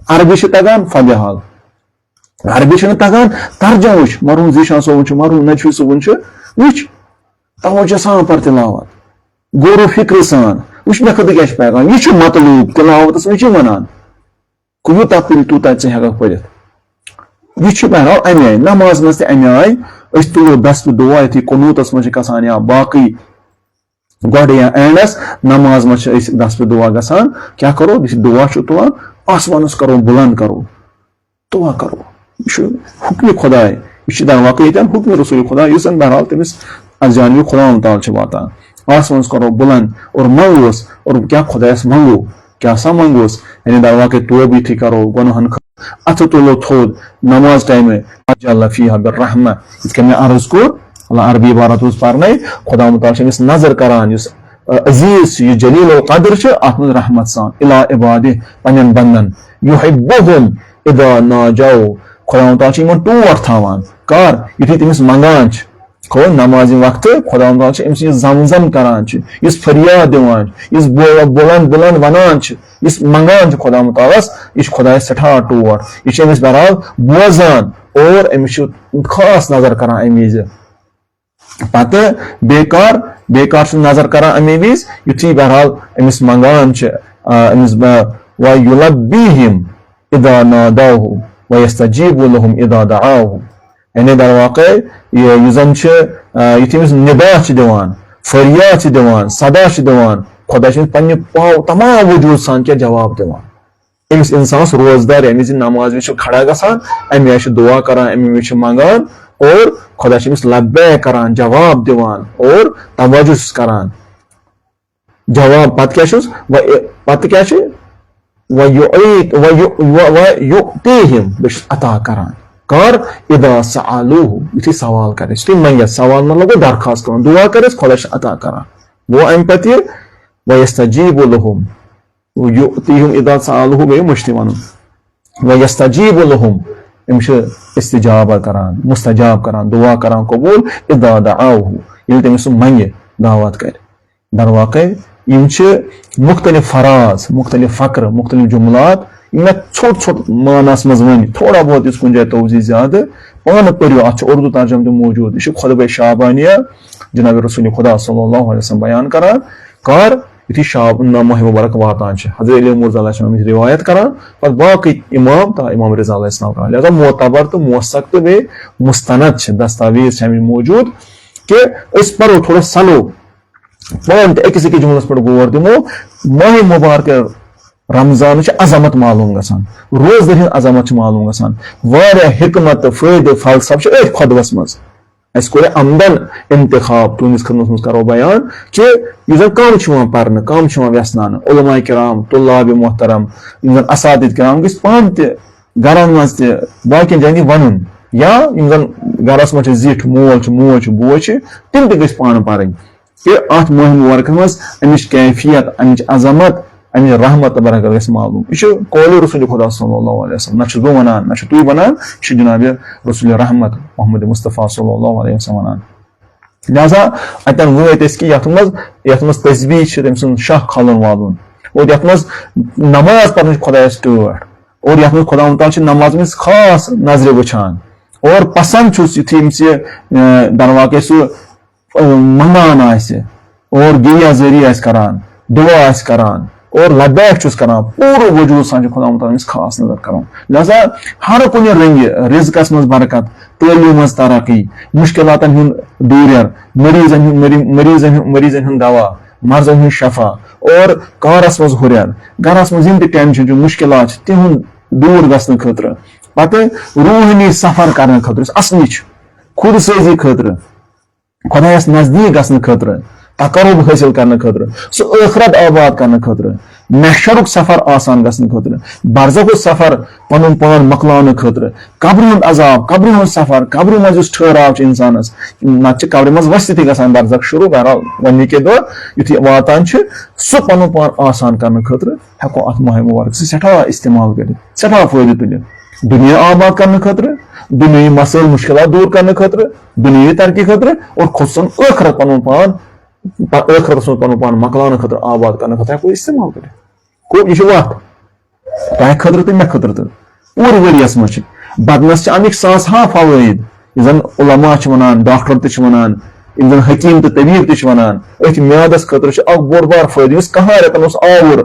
अरबी तगान फलहाल अरबी तगान तर्जम वुच मरहूम जीशान सोबन मरहूम नजफी सोबन वुच तवज्जो सान पर तिलावत गौर फिक्र सान वुच मे खुद क्या पैगाम यह मतलूब तिलावत मे वनान यूता पिल तूता चे हेक पढ़ित यह बहरहाल अमे आय नमाज मज अमे आय तुलो दस्त दुआ ये कुनूतस मज गसान या बाकी गोड या एंडस नमाज मज दस्त दुआ गसान क्या करो दुआ तुलान आसमानस करो बुलंद करो दुआ करो हुक्म खुदा यह दर वाकई हुक्म रसूल खुदा बहरहाल तमिस जानवी खुदा ताल वातान आसमानस करो बुलंद और मंगोस और क्या खुदायस मंगो क्या सा मंगोस यानी दर वाकई तोब थी करो गुनहन अथ तुलो थोद नमाज टाइम फीहा बिर्रहमा इसके मैं अर्ज को अरबी इबारत पारन खुदा मुताला नजर करान अजीज यह जलील कदर अत मज रहमत सान इला इबादि पन्न बंदन युहिब्बुहुम इदा नाजाउ खुदा मुताला टूर थावान कर युथि तमिस मंगान खो नमाज वक्त खुदा मुताला अम्स जमजम करान इस फरियाद दिवान इस बुलंद बुलंद वनान इस मंगान खुदा मुताला यह खुदा सठा टूर यह अमिस बहरहाल बोजान और अमिस खास नजर करान अमे विज पत बेकार बेकार नजर करान अमे विज युथि बहरहाल अमिस मंगान अमिस वयुलब्बीहिम इदा नादाहु वयस्तजीबु लहुम इदा दआहु यानी दर वाकई युथि निदा दिवान फरियाद दिवान सदा दिवान खुदा पन्ने तमाम वजूद सान क्या जवाब दिवान अमिस इंसान रोजदार अमे नमाज में खड़ा गसान अमे दुआ करान अमे मंगान और खुदा लब्बै करान जवाब दिवान और तवज्जो करान जवाब पत क्या वयुतीहिम अता करान कर इदा सअलूहु युथि सवाल करे मंगे सवाल मतलब दरखास्त कर दुआ करे खुदा अता करान वो अम पे वयस्तजीबु लहुम युतीहिम इदा सअलूहु गई मुश्ति वन वयस्तजीबु लहुम अमिस इस्तिजाब करान मुस्तजाब करान दुआ करान कबूल इदा दआहु ये तमिस मंगे दावत कर दर वाकई यम मुख्तलिफ फराज मुख्तलिफ फक्र मुख्तलिफ जुमलात मैं छोट छोट मानस मज वन थोड़ा बहुत इस कुछ तोजी ज्यादा पान पढ़ो अत उर्दू तर्जम तो मौजूद यह खुतबा शाबानिया जनाब रसूल खुदा सल्लल्लाहु अलैहि वसल्लम बयान करान कर युथि शाब माह मुबारक वातान हज़रत अली मुर्ज़ा रिवायत करान पे बाकी इमाम ता इमाम रज़ा अलैहिस्सलाम करान लिहाजा मोतबर तो मौसक तो बे मुस्तनद दस्तावेज मौजूद कि पढ़ो थोड़ा सलो पान अकिस अकिस जुमलस पे गौर दिमो माह मुबारक रमजान अजमत मालूम गसान रोजदर हिंद अजमत मालूम गसान वारिया हिकमत फायदे फलसफ अथ खुतबस मज अस कोर अमदन इंतखाब तुंदिस खदमत मज करो बयान कि यह कम पर्न कम व्यसनान उलमा किराम तुल्लाब मोहतरम असातिद किराम गस पान गरन मज बाकी जान वन या गरस मज जिठ मोल मोज बोज तिम गस पान पारन कि अत माह मुबारक मज अमिच कैफियत अमिच अजमत अमे रहमत बरकत गस मालूम यह कौल रसूल खुदा सल्लल्लाहु अलैहि वसल्लम न बह वनान न तुम वनान यह जनाब रसूल रहमत मोहम्मद मुस्तफ़ा सल्लल्लाहु अलैहि वसल्लम वनान लिहाजा अतन वत कि यथ मज तस्बीह तम सुन शाह खालन वालन और यथ मज नमाज पढ़न खुदायस टूट और यथ मज खुदा मुताला नमाज में खास नजर वुचान और पसंद युथि दर वाकई सह मंगान और गिया जरी करान दुआ करान और लद्दाख करान पूरे वजूद सान खुदा तमिस खास नजर करान लिहाजा हर कुन रंग रिजकस मज बरकत तालीम मज तरक्की मुश्किलातन दूर मरीजन हूं दवा मर्जन हूं शफा और कारस मज हुरियर गरस मज टेंशन मुश्किलात तिहुं दूर गसन खतर पत रूहानी सफर करने खतर असली खुद सजी खतर खुदायस नजदीक गसन खतर तकर्रुब हासिल करने खतर सो आखिरत आबाद करने खतर महशरुक सफर आसान गसन खतर बरज़खुक सफर पनुन पान मकलाने खतर कब्र हुंद अजाब कब्र हुंद सफर कब्र मज उस ठहराव इंसानस नत कब्र मज वस्ती गसान बरज़ख शुरू बहरहाल वनी के दो युथि वातान सो पनुन पान आसान करने खतर हेको अत माह मुबारक सठा इस्तेमाल कर सठा फायदे तुल दुनिया आबाद करने खतर दुनियाई मसाइल मुश्किलात दूर करने खतर दुनियाई तरक्की खतर और खुद आखिरत पनुन पान आखिरत पनुन पान मकलाने खतर आबाद करने खतर हेको इस्तेमाल कर यह वत तह खतर तो मे खतर तो पूरे वरियस मज बदनस अमिक साहा फवायद जन उलमा वन डॉक्टर तन जन हकीम तो तबीब तन अथ म्यादस खतर बोड़ बार फायद कहा रेतन आवर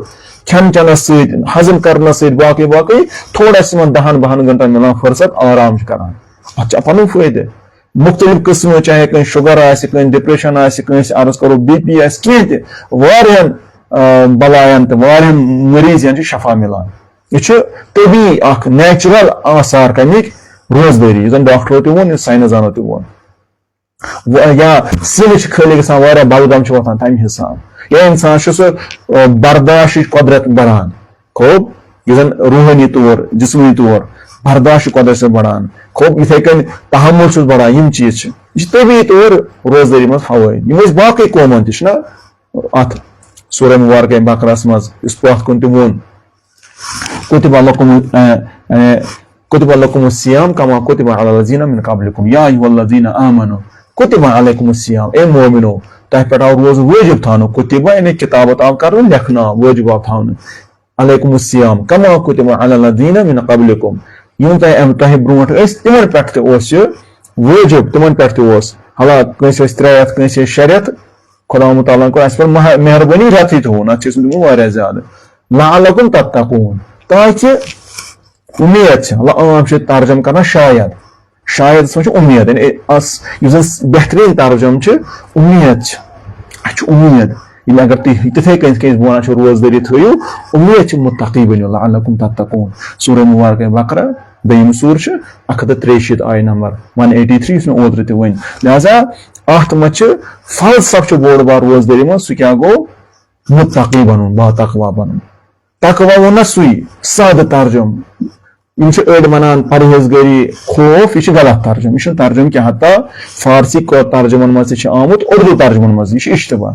खेन चेनस सजम कर बाकी बाकी थोड़ा सा 10-12 घंटा मिलान फुर्सत आराम करान अत पन फायदे मुख्तलिफ किस्म चाहे कहीं शुगर आ डिप्रेशन अर्ज करो BP कह बलायन तो मरीजन शफा मिलान यह तभी नेचुरल आसार कमिक रोजदारी जन डॉक्टरों तोन साइंसदानों तोन या सिल खाली गया बलगम वतान तम हिसाब या इंसान सह बर्दाश्त कुदरत बढ़ान खूब जन रूहानी तौर जिस्मनी तौर बर्दाश्त कुदरत बढ़ान खूब इथे कन तहमुल बढ़ान यम चीज तभी तौर रोजदारी मज फवायद यम बाकी कौमन तह अत सूरह मुबारक बकरस मज इस पथ कुन तोन कुतिबा लकुम सियाम कमा कुतिबा अलल लज़ीना मिन क़ब्लिकुम या अय्युहल्लज़ीना आमनू कुतिबा अलैकुम सियाम ए मोमिनो तह पे रोज वाजिब थानो कुतिबा यानी किताबत आव कर लिखना वाजिब आव थानो अलैकुम सियाम कमा कुतिबा अलल लज़ीना मिन क़ब्लिकुम यूं तह ब्रोट तिमन पे वाजिब तिमन पे हाला कंस 3 रेत कंस 6 रेत खुदा ताला को अस पर मेहरबानी रथी तो नत ज्यादा लअल्लकुम तत्तकून ताकि उम्मीद आम तर्जम करना शायद शायद उम्मीद बेहतरीन तर्जम उम्मीद उम्मीद अगर तुम तिथे कहीं वन रोजदारी थो उम्मीद मुत्तकी बनो लअल्लकुम तत्तकून सूरह मुबारक बकरा दोयम सूर 163 आय नंबर 183 मे ओत्र वन लिहाजा अत मज फलसफ बोड़ बार रोजदारी मज सह क्या गो मुत्तकी बन बातकवा बन तकवा वो सुई साद तर्जम अड़ वनान परहेजगारी खौफ यह गलत तर्जम यह तर्जम क्या हता फारसी तर्जमन मज आमुत उर्दू तर्जमन मज यह इश्तबा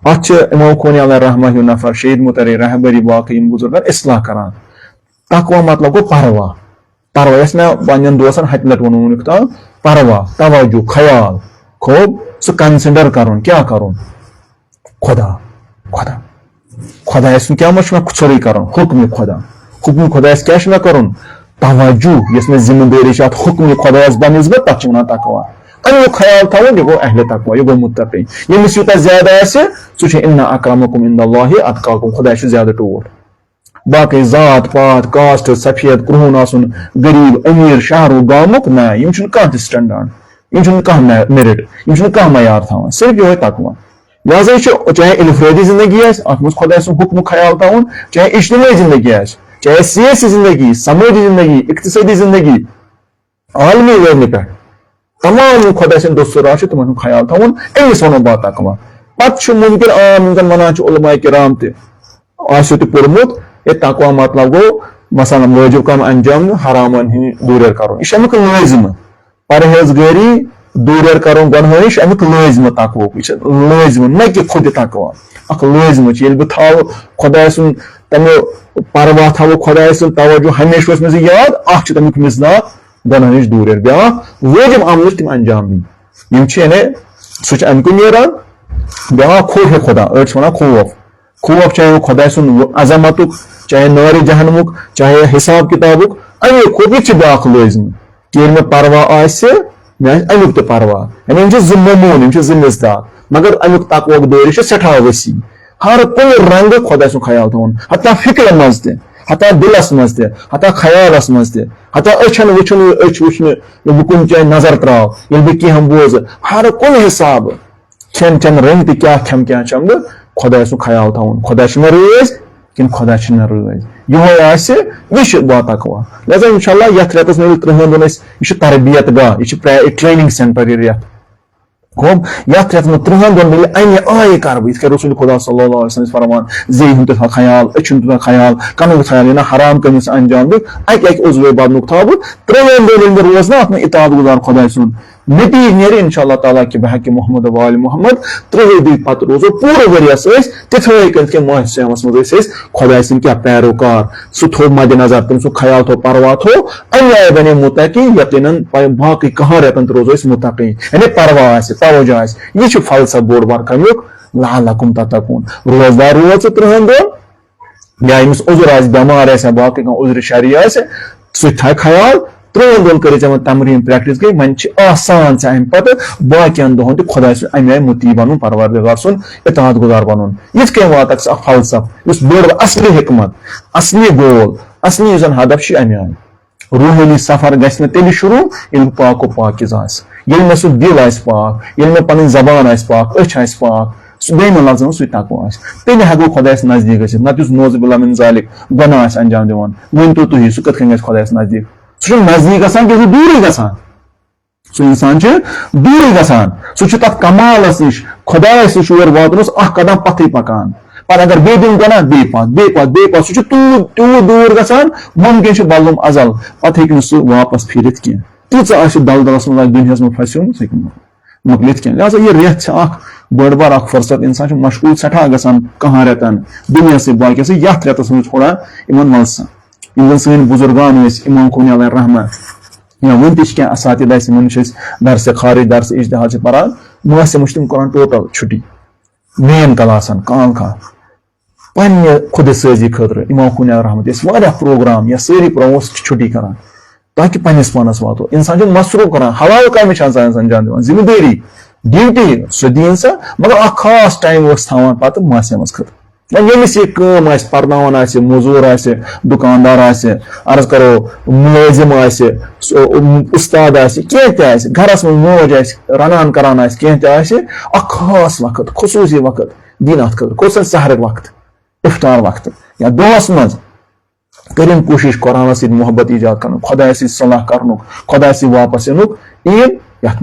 अत इमाम खोनी अलैहि रहमा नफर शहीद मुतरी रहबरी बाकी बुजुर्ग इस्लाह करान तकवा मतलब गो परवा परवा यस मे पन्न दोस्तन हत लट वोन तम परवा तवज्जो ख्याल खूब सह कंसिडर कर क्या कर खुदा खुदा खुदा क्या मे सोरे कर हुक्म खुदा क्या मे कर तवज्जो यस मे जिम्मेदारी हुक्म खुदा बनस्बत तक वन तकवा अमुक ख्याल थवन यह गो अहले तकवा यह गो मुत्तकी यमिस यूत ज्यादा सह इन्ना अक्रमकुम इंदल्लाहि अत्काकुम खुदा ज्यादा टोट बाकी जात पात कास्ट सफेद क्रोहन आसन गरीब अमीर शहर गामुक ना यम कह स्टैंडर्ड यम कह मेरिट यम कह मयार थवन सिर्फ यह तकवा लिहाजा चाहे इनफरादी जिंदगी अत मज खुदा हुक्म ख्याल थवन चाहे इज्तिमाई जिंदगी चाहे सियासी जिंदगी समाजी जिंदगी इक्तिसादी जिंदगी आलमी लेवल पे तमाम खुदा दोस्तरा तुम ख्याल थवन अमिस वो बा तकवा पे मुमकिन आम वन उलमा किराम तु पोर्मुत ये तकवा मतलब गो मसलन वाजिब काम अंजाम हरामन दूर कर यह अमुक लाजिम परहेजगारी दूर कर गुनह अमुक लाजिम तकवो लाजिम न कि खुद तकवा अख लाजिम ये बह थो खुदा तम परवा थो खुदा तवज्जो हमेशा मे याद अख तमिक मिसदाक गुनह नश दूर ब्या वाजिब अमल तम अंजाम दिन यानी सह अमुक नीरान ब्या खौफ खुदा अड़ वन खौफ खौफ चाहे खुदा अजमत चाहे नार जहनमुक चाहे हिसाब किताबुक अमे खौफ यह ब्या लाजिम कि मे परवा मे अमुक तो परवा यानी जिम्मून जिम्मेदार मगर अमुक तकवक दौर सठा वसी हर कुन रंग खुदा सुन ख्याल थवन हता फिक्र मज ते हता दिलस मज ते हता ख्यालस मज ते हता अछन वुचन अछ वुचन बह कुन जाय नजर त्राव ये बह कह बोज हर कुन हिसाब खेन चन रंग ते क्या खम क्या चम खुदा सुन ख्याल थवन खुदा मे रोज कि खुदा मे रोज यह बातकवा लिहाजा इंशाल्लाह यथ रेतस मे 3 दिन यह तरबियत गाह यह ट्रेनिंग सेंटर यह रेत गोम यथ रेत मे 3 दिन मिले अमे आय कर बह रसूल खुदा सल्लल्लाहु अलैहि वसल्लम फरमान जे हुंद ख्याल अछुन ख्याल कनुक ख्याल ना हराम कमिस अंजाम दि अक उजवे बदनुक थाव 3 दिन रोज ना अत इताअत गुजार खुदा सुन नतीज नेरे इंशाअल्लाह ताला कि बहक मोहम्मद वाल मोहम्मद 3 दिन पत रोजो पूरे वरियस तिथे के माहस मज खुदा सद क्या पैरोकार सह थो मद्देनजर तम सह ख्याल थो परवा थो अमे बने मुतकी यकीनन बाकी कहाँ रेतन रोज मुतकी यानी परवा तवज्जो यह फलसफ बोड़ बार कमियुक लअल्लकुम तत्तकून रोजदार रोज 3 दिन या अमिस उजुर बेमार बाकी उजुर शरी सह थ ख्याल 3 दिन कर तमरीन प्रैक्टिस गई वन आसान अम पे बाकियन दोहन खुदा अमे मुती बन परवरदिगार सुन इताअत गुजार बन ये कह वात फलसफ इस बड़ असली हिकमत असली गोल असली हदफ अमे आय रूहानी सफर गि तेल शुरू ये पाको पाकिज़ मे सह दिल पाक ये मे पन जबान पाक अछ पाक बेन लफ्जन सह तकवा तेल हेको खुदा नजदीक गि नत नौज़बिल्लाह मिन ज़ालिक गुनाह अंजाम दिवान वन तो तुह सह कथ खुदा नजदीक सह नजदीक गसान कि दूर गसान सह इंसान दूर गसान सह तथ कमालस नश खुदा योर वातनस कदम पथी पकान पर अगर बे दिन गो ना बे पत सह तूत दूर गसान मुमकिन बलुम अजल पे हे सह वापस फिरत कह तीच दलदलस मज दुनिया में फंसो सह मुकलित कह लिहाजा यह रेत बड़ बार फुर्सत इंसान मशगूल सठा गसान कहाँ रेतन दुनिया से बाकी से यथ रेतस में थोड़ा इन मलसा इन सन बुजुर्गान इमाम खूनी अलैहि रहमत या वन क्या असातिदा दरस खारिज दरस इज्तिहाद पान मौसम मुश्तिम करान टोटल छुट्टी मेन क्लासन कान खा पे खुद साजी खतर इमाम खूनी अलैहि रहमत प्रोग्राम या सारी प्रोग्राम छुट्टी करान ताकि पन्निस पानस वातो इंसान मसरूफ करान हवाल काम अंजाम दिवान जिम्मेदारी ड्यूटी सह दीन सा मगर अ खास टाइम थवान पे मौसम खतर यमिस यह कम पर्नावान मजूर दुकानदार अर्ज करो मुलाजिम उस्ताद कह घरस में मौज रनान करान कह खास वक्त खसूसी वक्त दिन अत खतर सहर वक्त इफ्तार वक्त या दोहस मज करिम कोशिश कुरान सद मोहब्बत ईजाद कर खुदा सलाह कर खुदा वापस इन ईद यथ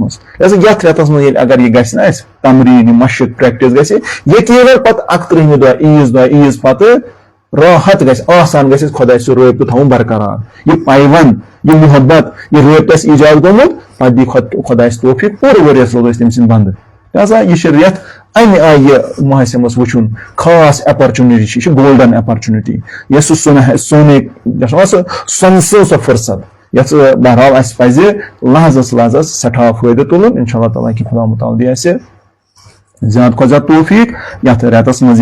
यथ रेतस मज अगर यह गि तमरीन मशक प्रैक्टिस गि यकीन पे 31 दह ईज पे राहत गसान गि खुदा रबत थवन बरकरार यह पाइवन यह मोहब्बत यह रबतस ईजाद गोमुत पे दी खुदा तौफीक पूरे वरियस रोज तम सद बंद लिहाजा यह रेत अमे आय यह माहसमस वुचुन खास अपॉर्चुनिटी गोल्डन अपॉर्चुनिटी यह सोने सोन सह फुर्सत यथ बहरहाल पज लहजस लहजस सठा फायदे तुलन इंशाअल्लाह ताला कि खुदा मुताल दिया ज्यादा खुद ज्यादा तौफीक यथ रेतस मज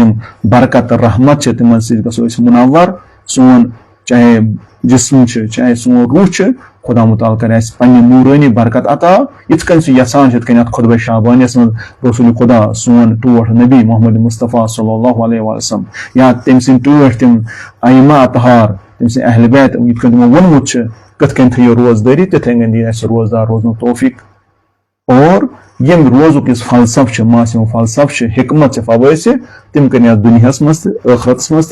बरकत रहमत तिम गो मुनव्वर सोन चाहे जिस्म चाहे सोन रूह खुदा मुताल कर पन्ने नूरानी बरकत अता इत कन सह यसान इत खुतबा शाबानियस मज रसूल खुदा सोन टोठ नबी मोहम्मद मुस्तफ़ा सल्लल्लाहु अलैहि वसल्लम या तम सद टोठ तिम अइमा अतहार तम सद अहल बैत इत कन तमो वोनमुत कथ कन थो रोजदारी तिथे कन दी रोजदार रोजन तौफीक और यम रोजुक फलसफ मासूम फलसफ हिकमत फवैद तम कर दुनिया मज आखरत मज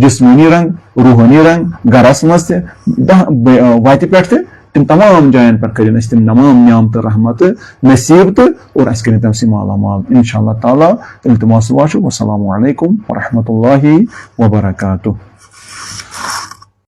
जिस्मानी रंग रूहानी रंग गरस मज वत पे तम तमाम जायन पर कर तम तमाम न्यामत रहमत नसीब तो और अस कर तम से माला माल इंशाअल्लाह ताला इल्तिमास वाशु वस्सलामु अलैकुम व रहमतुल्लाहि व बरकातुहू।